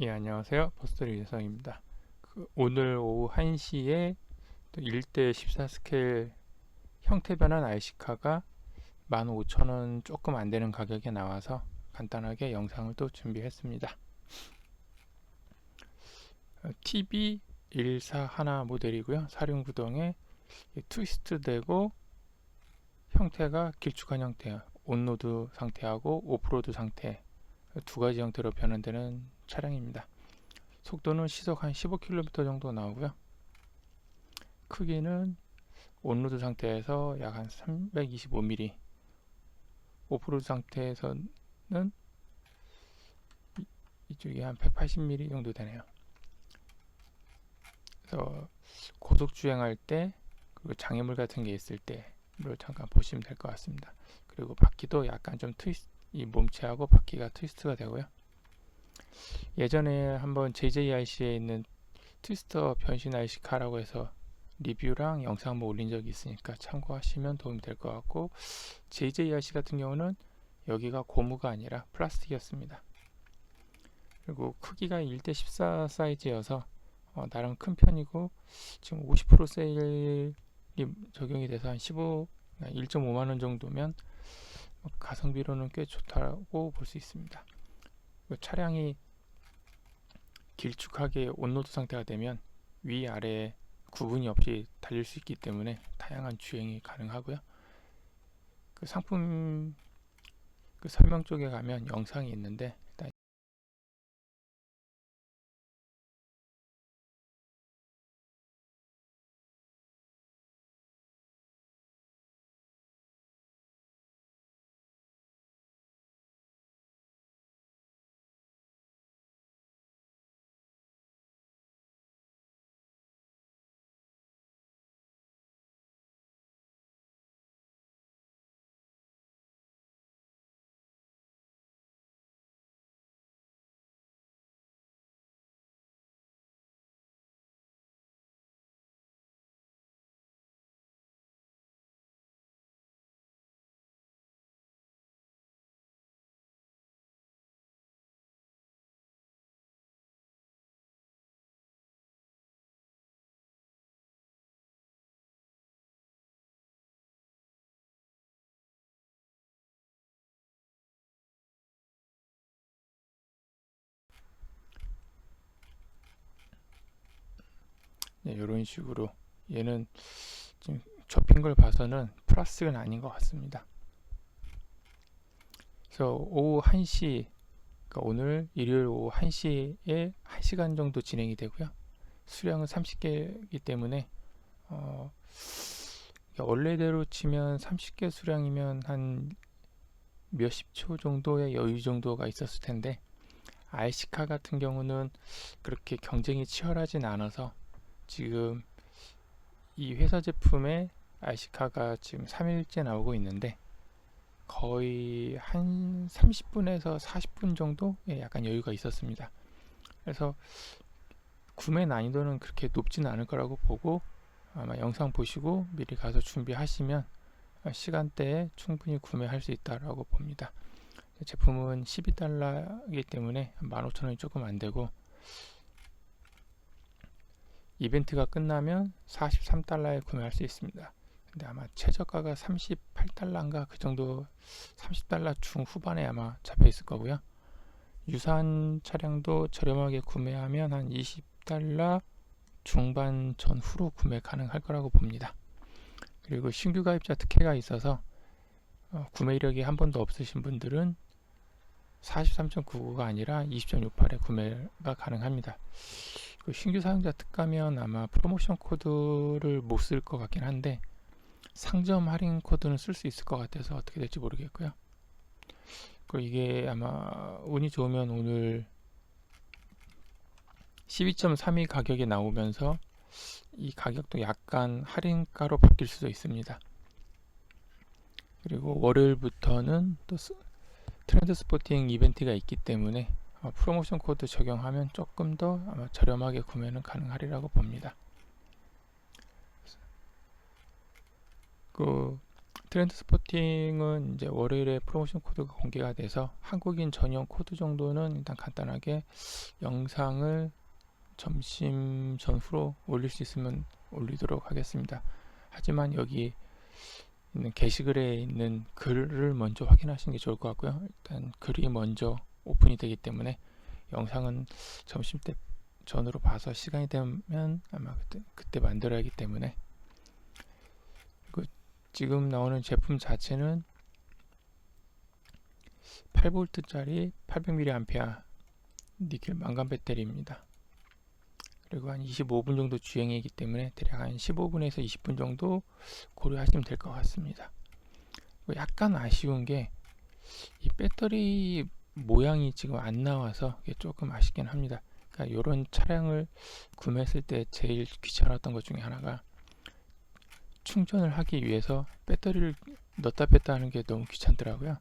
예, 안녕하세요. 버스터리 유성입니다. 오늘 오후 1시에 또 1대 14 스케일 형태 변환 RC카가 15,000원 조금 안 되는 가격에 나와서 간단하게 영상을 또 준비했습니다. TB141 모델이고요. 사륜구동에 트위스트 되고 형태가 길쭉한 형태예요. 온로드 상태하고 오프로드 상태 두 가지 형태로 변환되는 차량입니다. 속도는 시속 한 15km 정도 나오고요. 크기는 온로드 상태에서 약 한 325mm, 오프로드 상태에서는 이쪽이 한 180mm 정도 되네요. 그래서 고속 주행할 때 그리고 장애물 같은 게 있을 때를 잠깐 보시면 될 것 같습니다. 그리고 바퀴도 약간 좀 트위스트, 이 몸체하고 바퀴가 트위스트가 되고요. 예전에 한번 JJRC에 있는 트위스터 변신 RC카라고 해서 리뷰랑 영상 한번 올린 적이 있으니까 참고하시면 도움이 될 것 같고, JJRC 같은 경우는 여기가 고무가 아니라 플라스틱이었습니다. 그리고 크기가 1대 14 사이즈여서 나름 큰 편이고, 지금 50% 세일이 적용이 돼서 한 1.5만원 정도면 가성비로는 꽤 좋다고 볼 수 있습니다. 차량이 길쭉하게 온로드 상태가 되면 위아래 구분이 없이 달릴 수 있기 때문에 다양한 주행이 가능하고요. 그 상품 그 설명 쪽에 가면 영상이 있는데, 일단 이런 식으로 얘는 지금 접힌 걸 봐서는 플라스틱은 아닌 것 같습니다. 그래서 오후 1시, 그러니까 오늘 일요일 오후 1시에 1시간 정도 진행이 되고요. 수량은 30개이기 때문에 원래대로 치면 30개 수량이면 한 몇십 초 정도의 여유 정도가 있었을 텐데, RC카 같은 경우는 그렇게 경쟁이 치열하진 않아서 지금 이 회사 제품의 RC카가 지금 3일째 나오고 있는데 거의 한 30분에서 40분 정도 약간 여유가 있었습니다. 그래서 구매 난이도는 그렇게 높지는 않을 거라고 보고, 아마 영상 보시고 미리 가서 준비하시면 시간대에 충분히 구매할 수 있다라고 봅니다. 제품은 12달러이기 때문에 15,000원이 조금 안 되고, 이벤트가 끝나면 43달러에 구매할 수 있습니다. 근데 아마 최저가가 38달러인가 그 정도, 30달러 중후반에 아마 잡혀 있을 거고요. 유사한 차량도 저렴하게 구매하면 한 20달러 중반 전후로 구매 가능할 거라고 봅니다. 그리고 신규 가입자 특혜가 있어서 구매 이력이 한 번도 없으신 분들은 43.99가 아니라 20.68에 구매가 가능합니다. 그 신규 사용자 특가면 아마 프로모션 코드를 못 쓸 것 같긴 한데 상점 할인 코드는 쓸 수 있을 것 같아서 어떻게 될지 모르겠고요. 그리고 이게 아마 운이 좋으면 오늘 12.32 가격에 나오면서 이 가격도 약간 할인가로 바뀔 수도 있습니다. 그리고 월요일부터는 또 트렌드 스포팅 이벤트가 있기 때문에 프로모션 코드 적용하면 조금 더 아마 저렴하게 구매는 가능하리라고 봅니다. 그 트렌드 스포팅은 이제 월요일에 프로모션 코드가 공개가 돼서 한국인 전용 코드 정도는 일단 간단하게 영상을 점심 전후로 올릴 수 있으면 올리도록 하겠습니다. 하지만 여기 있는 게시글에 있는 글을 먼저 확인하시는 게 좋을 것 같고요. 일단 글이 먼저 오픈이 되기 때문에 영상은 점심때 전으로 봐서 시간이 되면 아마 그때 만들어야 하기 때문에. 그리고 지금 나오는 제품 자체는 8V짜리 800mAh 니켈 망간 배터리입니다. 그리고 한 25분 정도 주행이기 때문에 대략 한 15분에서 20분 정도 고려하시면 될 것 같습니다. 약간 아쉬운 게 이 배터리 모양이 지금 안 나와서 이게 조금 아쉽긴 합니다. 그러니까 이런 차량을 구매했을 때 제일 귀찮았던 것 중에 하나가 충전을 하기 위해서 배터리를 넣었다 뺐다 하는 게 너무 귀찮더라고요.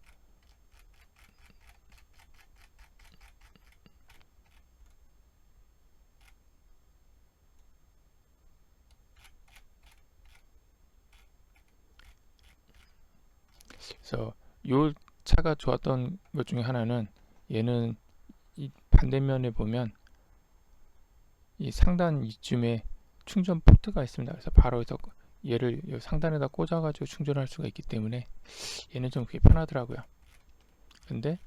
그래서 이 차가 좋았던 것 중에 하나는 얘는 이 반대면에 보면 이 상단 이쯤에 충전 포트가 있습니다. 그래서 바로 여기서 얘를 상단에다 꽂아가지고 충전할 수가 있기 때문에 얘는 좀 그게 편하더라고요. 근데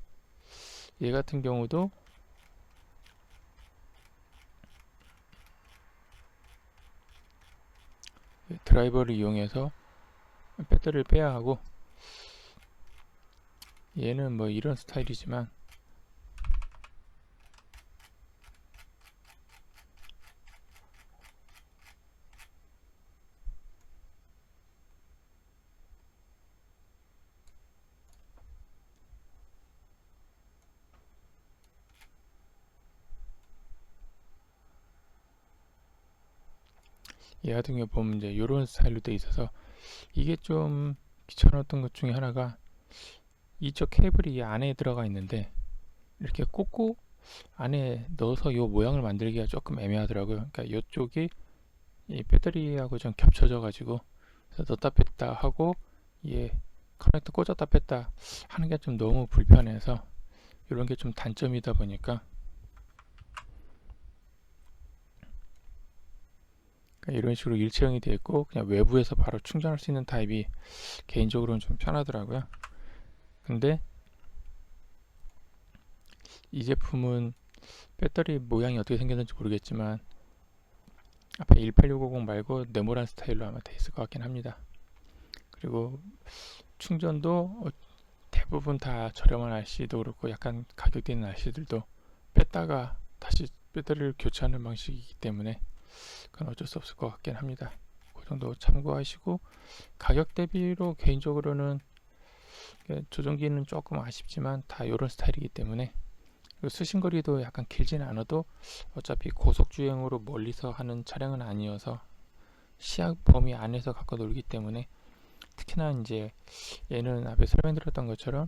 얘 같은 경우도 드라이버를 이용해서 배터리를 빼야 하고, 얘는 뭐 이런 스타일이지만 얘 같은 경우 보면 이제 이런 스타일로 되어 있어서 이게 좀 귀찮았던 것 중에 하나가 이쪽 케이블이 이 안에 들어가 있는데 이렇게 꽂고 안에 넣어서 이 모양을 만들기가 조금 애매하더라고요. 그러니까 이쪽이 이 배터리하고 좀 겹쳐져 가지고 그래서 넣었다 뺐다 하고 얘 커넥터 꽂았다 뺐다 하는 게 좀 너무 불편해서 이런 게 좀 단점이다 보니까 이런 식으로 일체형이 되어 있고 그냥 외부에서 바로 충전할 수 있는 타입이 개인적으로는 좀 편하더라고요. 근데 이 제품은 배터리 모양이 어떻게 생겼는지 모르겠지만 앞에 18650 말고 네모란 스타일로 아마 돼 있을 것 같긴 합니다. 그리고 충전도 대부분 다 저렴한 RC도 그렇고 약간 가격대 있는 RC들도 뺐다가 다시 배터리를 교체하는 방식이기 때문에 그건 어쩔 수 없을 것 같긴 합니다. 그 정도 참고하시고, 가격 대비로 개인적으로는 조종기는 조금 아쉽지만 다 이런 스타일이기 때문에, 수신거리도 약간 길지는 않아도 어차피 고속주행으로 멀리서 하는 차량은 아니어서 시야 범위 안에서 갖고 놀기 때문에, 특히나 이제 얘는 앞에 설명드렸던 것처럼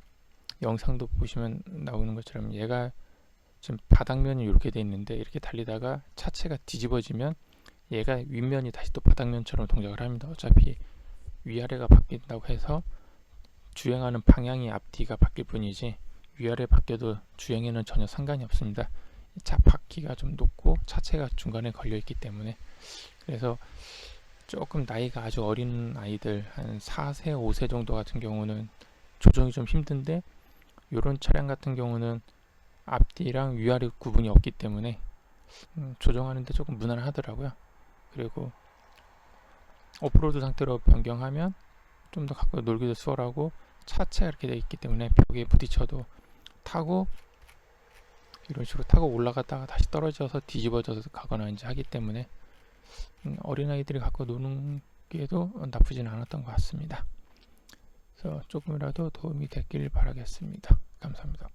영상도 보시면 나오는 것처럼 얘가 지금 바닥면이 이렇게 돼 있는데 이렇게 달리다가 차체가 뒤집어지면 얘가 윗면이 다시 또 바닥면처럼 동작을 합니다. 어차피 위아래가 바뀐다고 해서 주행하는 방향이 앞뒤가 바뀔 뿐이지 위아래 바뀌어도 주행에는 전혀 상관이 없습니다. 차 바퀴가 좀 높고 차체가 중간에 걸려 있기 때문에. 그래서 조금 나이가 아주 어린 아이들 한 4세 5세 정도 같은 경우는 조정이 좀 힘든데, 이런 차량 같은 경우는 앞뒤랑 위아래 구분이 없기 때문에 조정하는데 조금 무난하더라고요. 그리고 오프로드 상태로 변경하면 좀 더 갖고 놀기도 수월하고, 차체가 이렇게 되어 있기 때문에 벽에 부딪혀도 타고 이런 식으로 타고 올라갔다가 다시 떨어져서 뒤집어져서 가거나 이제 하기 때문에 어린아이들이 갖고 노는 게도 나쁘지는 않았던 것 같습니다. 그래서 조금이라도 도움이 됐길 바라겠습니다. 감사합니다.